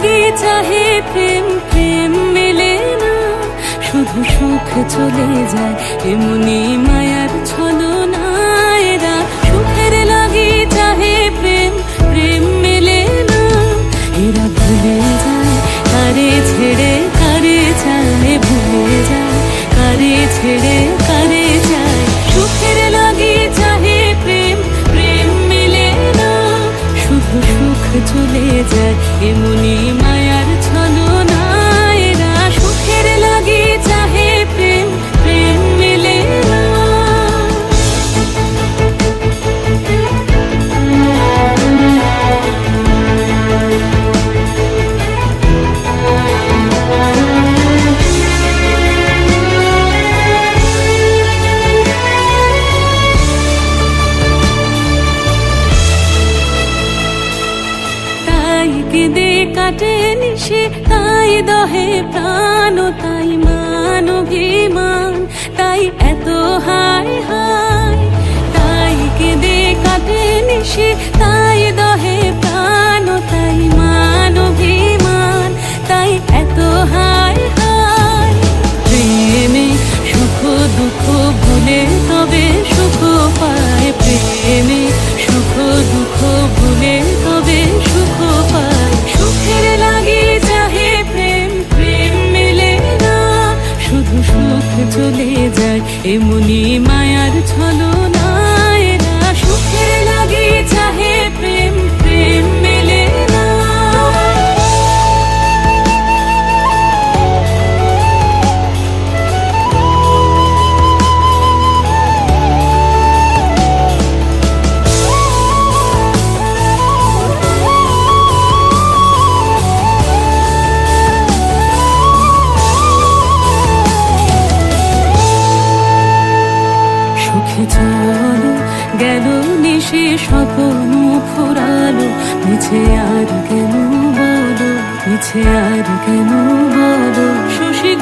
লাগি চাহে প্রেম, প্রেম মেলে না, শুধু সুখ চলে যায় এমনি মায়ার ছলনায়। রাত সুখের লাগি চাহে প্রেম, প্রেম মেলে না, এরা ভুলে যায় কারে ছেড়ে কারে চায়, ভুলে যায় কারে ছেড়ে কারে চায়। সুখের লাগি চাহে প্রেম, প্রেম মেলে না, শুধু সুখ চলে যায় এমনি মায়ার ছলনায়। এরা সুখের লাগি চাহে প্রেম, প্রেম মেলে না। তাই কেঁদে কাটে নিশে, তাই দহে প্রাণ, তাই মান অভিমান, তাই এত হায় হায়। তাই কেঁদে কাটে নিশে, তাই দহে প্রাণ, তাই মান অভিমান, তাই এত হায় হায়। প্রেমে সুখ দুঃখ ভুলে তবে সুখ পায়, প্রেমে সুখ দুঃখ ভুলে তবে সুখ পায়। সুখের লাগি চাহে প্রেম, প্রেম মেলে না, শুধু সুখ চলে যায় এমনি মায়ার ছলনায়। না সুখের লাগি চাহে প্রেম, প্রেম মেলে না। সুখে চলো গেল নিশে স্বপ্ন ফুরালো, মিছে আর কেন বলো, মিছে আর কেন বলো। শশী